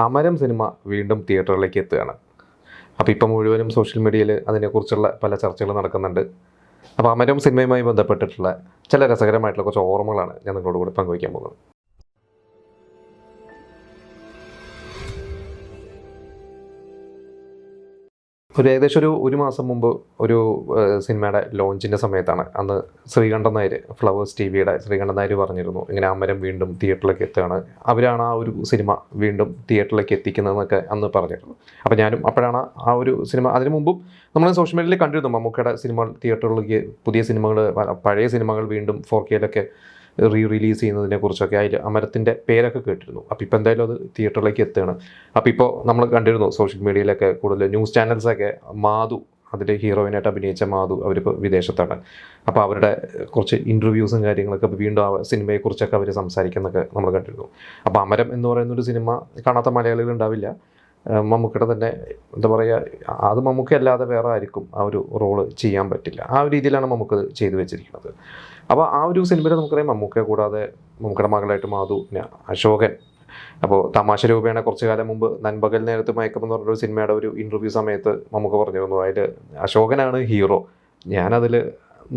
Amaram cinema വീണ്ടും തിയേറ്ററിലേക്ക് എത്തുകയാണ്. അപ്പോൾ ഇപ്പം മുഴുവനും സോഷ്യൽ മീഡിയയിൽ അതിനെക്കുറിച്ചുള്ള പല ചർച്ചകൾ നടക്കുന്നുണ്ട്. അപ്പോൾ അമരം സിനിമയുമായി ബന്ധപ്പെട്ടിട്ടുള്ള ചില രസകരമായിട്ടുള്ള കുറച്ച് ഓർമ്മകളാണ് ഞാൻ നിങ്ങളോട് കൂടി പങ്കുവയ്ക്കാൻ പോകുന്നത്. ഏകദേശം ഒരു മാസം മുമ്പ് ഒരു സിനിമയുടെ ലോഞ്ചിൻ്റെ സമയത്താണ്. അന്ന് ശ്രീകണ്ഠൻ നായർ, ഫ്ലവേഴ്സ് ടിവിയുടെ ശ്രീകണ്ഠൻ നായർ പറഞ്ഞിരുന്നു ഇങ്ങനെ അമരം വീണ്ടും തിയേറ്ററിലേക്ക് എത്തുകയാണ്, അവരാണ് ആ ഒരു സിനിമ വീണ്ടും തിയേറ്ററിലേക്ക് എത്തിക്കുന്നതെന്നൊക്കെ അന്ന് പറഞ്ഞിരുന്നു. അപ്പോൾ ഞാനും അപ്പോഴാണ് ആ ഒരു സിനിമ, അതിനു മുമ്പും നമ്മൾ സോഷ്യൽ മീഡിയയിൽ കണ്ടിരുന്നു മമ്മൂക്കയുടെ സിനിമകൾ തിയേറ്ററിലേക്ക്, പുതിയ സിനിമകൾ, പഴയ സിനിമകൾ വീണ്ടും 4K റിലീസ് ചെയ്യുന്നതിനെ കുറിച്ചൊക്കെ അതിൽ അമരത്തിൻ്റെ പേരൊക്കെ കേട്ടിരുന്നു. അപ്പോൾ ഇപ്പോൾ എന്തായാലും അത് തിയേറ്ററിലേക്ക് എത്തുകയാണ്. അപ്പോൾ ഇപ്പോൾ നമ്മൾ കണ്ടിരുന്നു സോഷ്യൽ മീഡിയയിലൊക്കെ കൂടുതൽ ന്യൂസ് ചാനൽസൊക്കെ മാധു, അതിൽ ഹീറോയിനായിട്ട് അഭിനയിച്ച മാധു, അവരിപ്പോൾ വിദേശത്താണ്. അപ്പോൾ അവരുടെ കുറച്ച് ഇൻ്റർവ്യൂസും കാര്യങ്ങളൊക്കെ വീണ്ടും ആ സിനിമയെക്കുറിച്ചൊക്കെ അവർ സംസാരിക്കുന്നതൊക്കെ നമ്മൾ കണ്ടിരുന്നു. അപ്പോൾ അമരം എന്ന് പറയുന്നൊരു സിനിമ കാണാത്ത മലയാളികൾ ഉണ്ടാവില്ല. മമ്മൂക്കയുടെ തന്നെ എന്താ പറയുക, അത് മമ്മൂക്ക അല്ലാതെ വേറെ ആർക്കും ആ ഒരു റോള് ചെയ്യാൻ പറ്റില്ല. ആ ഒരു രീതിയിലാണ് മമ്മൂക്ക ചെയ്തു വെച്ചിരിക്കുന്നത്. അപ്പോൾ ആ ഒരു സിനിമയിൽ നമുക്കറിയാം മമ്മൂക്കയെ കൂടാതെ മമ്മൂക്കയുടെ മകളായിട്ട് മാധു, പിന്നെ അശോകൻ. അപ്പോൾ തമാശ രൂപേണ കുറച്ച് കാലം മുമ്പ് നൻപകൽ നേരത്ത് മയക്കമെന്ന് പറഞ്ഞൊരു സിനിമയുടെ ഒരു ഇൻ്റർവ്യൂ സമയത്ത് മമ്മൂക്ക പറഞ്ഞിരുന്നു അതിൽ അശോകനാണ് ഹീറോ, ഞാനതിൽ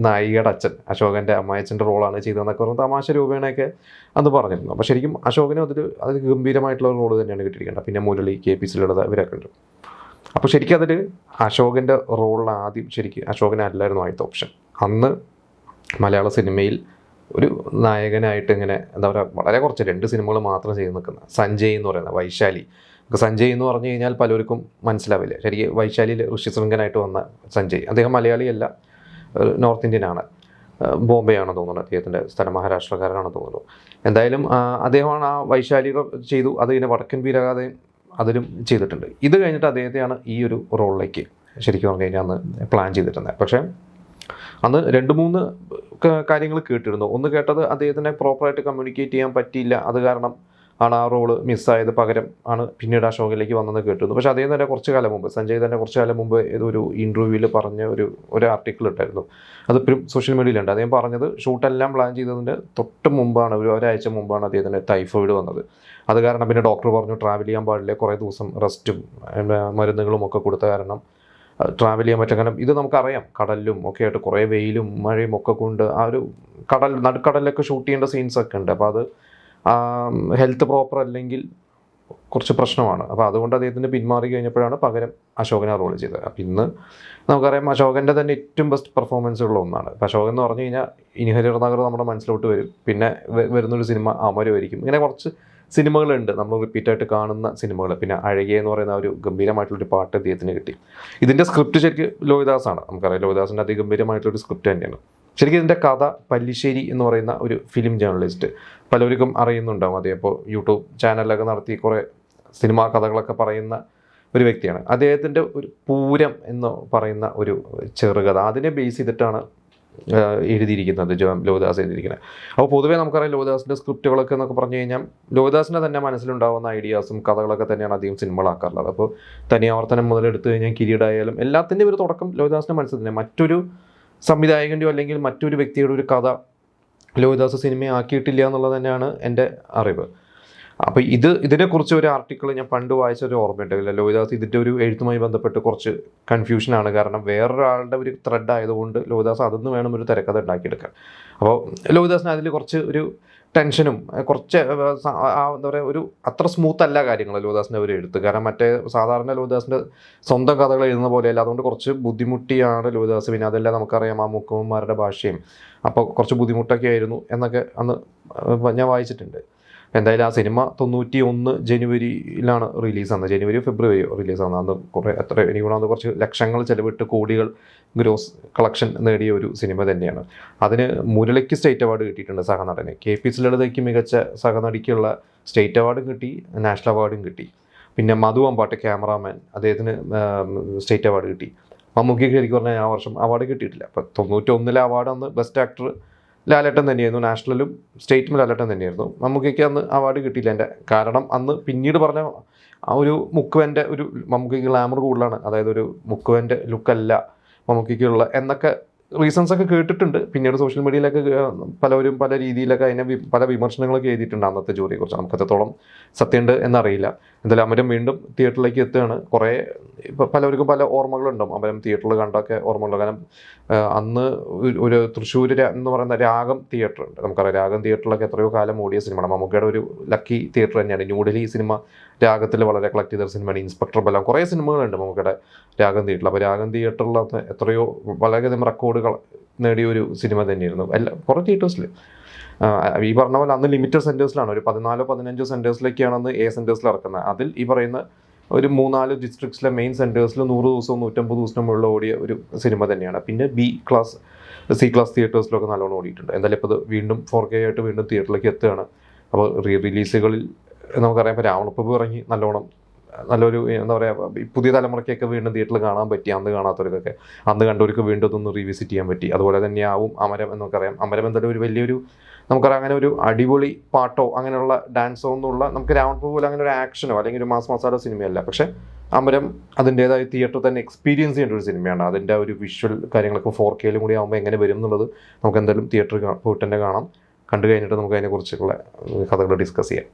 നായികയുടെ അച്ഛൻ, അശോകൻ്റെ അമ്മായച്ഛൻ്റെ റോളാണ് ചെയ്തതെന്നൊക്കെ പറഞ്ഞ് തമാശ രൂപേണയൊക്കെ അന്ന് പറഞ്ഞിരുന്നു. അപ്പോൾ ശരിക്കും അശോകനും അതിൽ ഗംഭീരമായിട്ടുള്ള റോള് തന്നെയാണ് കിട്ടിയിരിക്കേണ്ടത്. പിന്നെ മുരളി, KP ലളിത, ഇവരൊക്കെ ഉണ്ട്. അപ്പോൾ ശരിക്കും അതിൽ അശോകൻ്റെ റോളിൽ ആദ്യം ശരിക്കും അശോകനല്ലായിരുന്നു ആദ്യത്തെ ഓപ്ഷൻ. അന്ന് മലയാള സിനിമയിൽ ഒരു നായകനായിട്ട് ഇങ്ങനെ എന്താ പറയുക, വളരെ കുറച്ച് 2 സിനിമകൾ മാത്രം ചെയ്ത് നിൽക്കുന്ന സഞ്ജയ് എന്ന് പറയുന്ന വൈശാലി. സഞ്ജയ് എന്ന് പറഞ്ഞു കഴിഞ്ഞാൽ പലർക്കും മനസ്സിലാവില്ല. ശരിക്കും വൈശാലിയിൽ ഋഷിശൃംഗനായിട്ട് വന്ന സഞ്ജയ്, അദ്ദേഹം മലയാളിയല്ല, നോർത്ത് ഇന്ത്യനാണ്, ബോംബെ ആണെന്ന് തോന്നുന്നു, അദ്ദേഹത്തിൻ്റെ സ്ഥലം മഹാരാഷ്ട്രക്കാരനാണെന്ന് തോന്നുന്നു. എന്തായാലും അദ്ദേഹമാണ് ആ വൈശാലി ചെയ്തു. അത് പിന്നെ വടക്കൻ വീരഗാഥയും അതിലും ചെയ്തിട്ടുണ്ട്. ഇത് കഴിഞ്ഞിട്ട് അദ്ദേഹത്തെയാണ് ഈ ഒരു റോളിലേക്ക് ശരിക്കും പറഞ്ഞു കഴിഞ്ഞാൽ അന്ന് പ്ലാൻ ചെയ്തിരുന്നത്. പക്ഷേ അന്ന് 2-3 കാര്യങ്ങൾ കേട്ടിരുന്നു. ഒന്ന് കേട്ടത് അദ്ദേഹത്തിനെ പ്രോപ്പറായിട്ട് കമ്മ്യൂണിക്കേറ്റ് ചെയ്യാൻ പറ്റിയില്ല, അത് കാരണം ആണ് ആ റോള് മിസ്സായത്, പകരം ആണ് പിന്നീട് അശോകിലേക്ക് വന്നെന്ന് കേട്ടിരുന്നു. പക്ഷേ അദ്ദേഹം തന്നെ കുറച്ച് കാലം മുമ്പ്, സഞ്ജയ് തന്നെ കുറച്ച് കാലം മുമ്പ് ഏതൊരു ഇൻ്റർവ്യൂവിൽ പറഞ്ഞ ഒരു ആർട്ടിക്കിൾ ഇട്ടായിരുന്നു, അതിപ്പോഴും സോഷ്യൽ മീഡിയയിലുണ്ട്. അദ്ദേഹം പറഞ്ഞത് ഷൂട്ടെല്ലാം പ്ലാൻ ചെയ്തതിൻ്റെ തൊട്ട് മുമ്പാണ്, ഒരാഴ്ച മുമ്പാണ് അദ്ദേഹത്തിന് ടൈഫോയിഡ് വന്നത്. അത് കാരണം പിന്നെ ഡോക്ടർ പറഞ്ഞു ട്രാവൽ ചെയ്യാൻ പാടില്ല, കുറേ ദിവസം റെസ്റ്റും മരുന്നുകളും ഒക്കെ കൊടുത്ത കാരണം ട്രാവൽ ചെയ്യാൻ പറ്റും. കാരണം ഇത് നമുക്കറിയാം, കടലിലും ഒക്കെ ആയിട്ട് കുറേ വെയിലും മഴയും ഒക്കെ കൊണ്ട് ആ ഒരു നടുക്കടലിലൊക്കെ ഷൂട്ട് ചെയ്യേണ്ട സീൻസൊക്കെ ഉണ്ട്. അപ്പോൾ അത് ഹെൽത്ത് പ്രോപ്പർ അല്ലെങ്കിൽ കുറച്ച് പ്രശ്നമാണ്. അപ്പോൾ അതുകൊണ്ട് അദ്ദേഹത്തിന് പിന്മാറി കഴിഞ്ഞപ്പോഴാണ് പകരം അശോകനെ റോൾ ചെയ്തത്. അപ്പോൾ ഇന്ന് നമുക്കറിയാം അശോകൻ്റെ തന്നെ ഏറ്റവും ബെസ്റ്റ് പെർഫോമൻസുള്ള ഒന്നാണ്. അപ്പോൾ അശോകൻ എന്ന് പറഞ്ഞു കഴിഞ്ഞാൽ ഇനി ഹരിഹർ നഗർ നമ്മുടെ മനസ്സിലോട്ട് വരും, പിന്നെ വരുന്നൊരു സിനിമ അമരമായിരിക്കും. ഇങ്ങനെ കുറച്ച് സിനിമകളുണ്ട് നമ്മൾ റിപ്പീറ്റായിട്ട് കാണുന്ന സിനിമകൾ. പിന്നെ അഴകിയ എന്ന് പറയുന്ന ഒരു ഗംഭീരമായിട്ടുള്ളൊരു പാട്ട് അദ്ദേഹത്തിന് കിട്ടി. ഇതിൻ്റെ സ്ക്രിപ്റ്റ് ശരിക്കും ലോഹിദാസാണ്. നമുക്കറിയാം ലോഹിദാസിൻ്റെ അതിഗംഭീരമായിട്ടുള്ളൊരു സ്ക്രിപ്റ്റ് തന്നെയാണ്. ശരിക്കും ഇതിൻ്റെ കഥ പല്ലിശ്ശേരി എന്ന് പറയുന്ന ഒരു ഫിലിം ജേർണലിസ്റ്റ്, പലർക്കും അറിയുന്നുണ്ടാവും. അതേ അപ്പോൾ യൂട്യൂബ് ചാനലൊക്കെ നടത്തി കുറേ സിനിമാ കഥകളൊക്കെ പറയുന്ന ഒരു വ്യക്തിയാണ്. അദ്ദേഹത്തിൻ്റെ ഒരു പൂരം എന്ന് പറയുന്ന ഒരു ചെറുകഥ, അതിനെ ബേസ് ചെയ്തിട്ടാണ് എഴുതിയിരിക്കുന്നത്, ലോഹിദാസ് എഴുതിയിരിക്കുന്നത്. അപ്പോൾ പൊതുവേ നമുക്കറിയാം ലോഹിദാസിൻ്റെ സ്ക്രിപ്റ്റുകളൊക്കെ എന്നൊക്കെ പറഞ്ഞു കഴിഞ്ഞാൽ ലോഹിദാസിൻ്റെ തന്നെ മനസ്സിലുണ്ടാകുന്ന ഐഡിയാസും കഥകളൊക്കെ തന്നെയാണ് അധികം സിനിമകളാക്കാറുള്ളത്. അപ്പോൾ തനിയാവർത്തനം മുതൽ എടുത്തു കഴിഞ്ഞാൽ കിരീടായാലും എല്ലാത്തിൻ്റെയും ഒരു തുടക്കം ലോഹിദാസിൻ്റെ മനസ്സിൽ തന്നെ. മറ്റൊരു സംവിധായകൻ്റെയോ അല്ലെങ്കിൽ മറ്റൊരു വ്യക്തിയുടെ ഒരു കഥ ലോഹിദാസ് സിനിമയാക്കിയിട്ടില്ല എന്നുള്ളത് തന്നെയാണ് എൻ്റെ അറിവ്. അപ്പോൾ ഇതിനെക്കുറിച്ച് ഒരു ആർട്ടിക്കിൾ ഞാൻ പണ്ട് വായിച്ചൊരു ഓർമ്മയുണ്ടാവില്ല. ലോഹിദാസ് ഇതിൻ്റെ ഒരു എഴുത്തുമായി ബന്ധപ്പെട്ട് കുറച്ച് കൺഫ്യൂഷനാണ്. കാരണം വേറൊരാളുടെ ഒരു ത്രെഡ് ആയതുകൊണ്ട് ലോഹിദാസ് അതൊന്ന് വേണം ഒരു തിരക്കഥ ഉണ്ടാക്കിയെടുക്കാൻ. അപ്പോൾ ലോഹിദാസിന് അതിൽ കുറച്ച് ഒരു ടെൻഷനും കുറച്ച് എന്താ പറയുക, ഒരു അത്ര സ്മൂത്ത് അല്ല കാര്യങ്ങൾ ലോഹിദാസിൻ്റെ ഒരു എഴുത്ത്. കാരണം മറ്റേ സാധാരണ ലോഹിദാസിൻ്റെ സ്വന്തം കഥകൾ എഴുതുന്ന പോലെയല്ല, അതുകൊണ്ട് കുറച്ച് ബുദ്ധിമുട്ടിയാണ് ലോഹിദാസ്. പിന്നെ അതെല്ലാം നമുക്കറിയാം ആ മുക്കുവന്മാരുടെ ഭാഷയും, അപ്പോൾ കുറച്ച് ബുദ്ധിമുട്ടൊക്കെ ആയിരുന്നു എന്നൊക്കെ അന്ന് ഞാൻ വായിച്ചിട്ടുണ്ട്. എന്തായാലും ആ സിനിമ 91 ജനുവരിയിലാണ് റിലീസാകുന്നത്, ജനുവരി ഫെബ്രുവരി റിലീസാകുന്നത്. അന്ന് എനിക്ക് തോന്നുന്നത് കുറച്ച് ലക്ഷങ്ങൾ ചിലവിട്ട് കോടികൾ ഗ്രോസ് കളക്ഷൻ നേടിയ ഒരു സിനിമ തന്നെയാണ്. അതിന് മുരളിക്ക് സ്റ്റേറ്റ് അവാർഡ് കിട്ടിയിട്ടുണ്ട്, സഹനടന്. KP ലളിതയ്ക്ക് മികച്ച സഹനടിക്കുള്ള സ്റ്റേറ്റ് അവാർഡും കിട്ടി, നാഷണൽ അവാർഡും കിട്ടി. പിന്നെ മധു അമ്പാട്ട് ക്യാമറാമാൻ, അദ്ദേഹത്തിന് സ്റ്റേറ്റ് അവാർഡ് കിട്ടി. മമ്മൂക്കയ്ക്ക് ശരിക്കും പറഞ്ഞാൽ ആ വർഷം അവാർഡ് കിട്ടിയിട്ടില്ല. അപ്പോൾ 91 അവാർഡ് അന്ന് ബെസ്റ്റ് ആക്ടർ ലാലേട്ടൻ തന്നെയായിരുന്നു, നാഷണലും സ്റ്റേറ്റും ലാലേട്ടൻ തന്നെയായിരുന്നു. മമ്മൂക്കയ്ക്ക് അന്ന് അവാർഡ് കിട്ടിയില്ല. എൻ്റെ കാരണം അന്ന് പിന്നീട് പറഞ്ഞ ആ ഒരു മുക്കുവൻ്റെ ഒരു മമ്മൂക്കയ്ക്ക് ഗ്ലാമർ കൂടുതലാണ്, അതായത് ഒരു മുക്കുവൻ്റെ ലുക്കല്ല മമ്മൂക്കയ്ക്കുള്ള എന്നൊക്കെ റീസൺസ് ഒക്കെ കേട്ടിട്ടുണ്ട്. പിന്നീട് സോഷ്യൽ മീഡിയയിലൊക്കെ പലവരും പല രീതിയിലൊക്കെ അതിനെ പല വിമർശനങ്ങളൊക്കെ എഴുതിയിട്ടുണ്ട് അന്നത്തെ ജോലിയെക്കുറിച്ച്. നമുക്ക് എത്രത്തോളം സത്യമുണ്ട് എന്നറിയില്ല. എന്തായാലും അമരം വീണ്ടും തിയേറ്ററിലേക്ക് എത്തുകയാണ്. കുറേ പലവർക്കും പല ഓർമ്മകളുണ്ടാവും അമരം തിയേറ്ററിൽ കണ്ടൊക്കെ ഓർമ്മകൾ. കാരണം അന്ന് ഒരു തൃശ്ശൂർ എന്ന് പറയുന്ന രാഗം തിയേറ്റർ ഉണ്ട്, നമുക്കറിയാം. രാഗം തിയേറ്ററിലൊക്കെ എത്രയോ കാലം ഓടിയ സിനിമയാണ്. മമ്മൂക്കയുടെ ഒരു ലക്കി തിയേറ്റർ തന്നെയാണ്. ന്യൂഡൽഹി സിനിമ രാഗത്തിൽ വളരെ കളക്ട് ചെയ്ത സിനിമയാണ്. ഇൻസ്പെക്ടർ ബലം, കുറേ സിനിമകളുണ്ട് മമ്മൂക്കയുടെ രാഗം തിയേറ്ററിൽ. അപ്പോൾ രാഗം തിയേറ്ററിൽ എത്രയോ വളരെയധികം റെക്കോർഡുകൾ നേടിയ ഒരു സിനിമ തന്നെയായിരുന്നു കുറേ തിയേറ്റേഴ്സിൽ. ഈ പറഞ്ഞ പോലെ അന്ന് ലിമിറ്റഡ് സെൻറ്റേഴ്സിലാണ്, ഒരു 14-15 സെൻറ്റേഴ്സിലേക്കാണ് അന്ന് സെൻറ്റേഴ്സിൽ ഇറക്കുന്നത്. അതിൽ ഈ പറയുന്ന ഒരു 3-4 ഡിസ്ട്രിക്ട്സിലെ മെയിൻ സെൻറ്റേഴ്സിൽ 100 ദിവസവും 150 ദിവസവും മുകളിൽ ഓടിയ ഒരു സിനിമ തന്നെയാണ്. പിന്നെ B ക്ലാസ് C ക്ലാസ് തിയേറ്റേഴ്സിലൊക്കെ നല്ലോണം ഓടിയിട്ടുണ്ട്. എന്തായാലും ഇപ്പോൾ ഇത് വീണ്ടും 4K ആയിട്ട് വീണ്ടും തിയേറ്ററിലേക്ക് എത്തുകയാണ്. അപ്പോൾ റിലീസുകളിൽ നമുക്കറിയാം, ഇപ്പോൾ രാവണപ്രഭു ഇറങ്ങി നല്ലൊരു എന്താ പറയുക, പുതിയ തലമുറയ്ക്കൊക്കെ വീണ്ടും തിയേറ്ററിൽ കാണാൻ പറ്റി. അന്ന് കാണാത്തവർക്കൊക്കെ, അന്ന് കണ്ടവർക്ക് വീണ്ടും ഇതൊന്ന് റീവിസിറ്റ് ചെയ്യാൻ പറ്റി. അതുപോലെ തന്നെയാവും അമരം എന്നൊക്കെ അമരം എന്തായാലും ഒരു വലിയൊരു നമുക്കറിയാം, അങ്ങനെ ഒരു അടിപൊളി പാട്ടോ അങ്ങനെയുള്ള ഡാൻസോ ഒന്നുമുള്ള, നമുക്ക് രാവണപ്രഭു പോലെ അങ്ങനെ ഒരു ആക്ഷനോ അല്ലെങ്കിൽ ഒരു മാസ് മസാല സിനിമയല്ല. പക്ഷേ അമരം അതിൻ്റേതായ തിയേറ്ററിൽ തന്നെ എക്സ്പീരിയൻസ് ചെയ്യേണ്ട ഒരു സിനിമയാണ്. അതിൻ്റെ ഒരു വിഷ്വൽ കാര്യങ്ങളൊക്കെ 4Kയിലും കൂടി ആകുമ്പോൾ എങ്ങനെ വരും എന്നുള്ളത് നമുക്ക് എന്തായാലും തിയേറ്ററിൽ പോയിട്ട് തന്നെ കാണാം. കണ്ടു കഴിഞ്ഞിട്ട് നമുക്ക് അതിനെക്കുറിച്ചുള്ള കഥകൾ ഡിസ്കസ് ചെയ്യാം.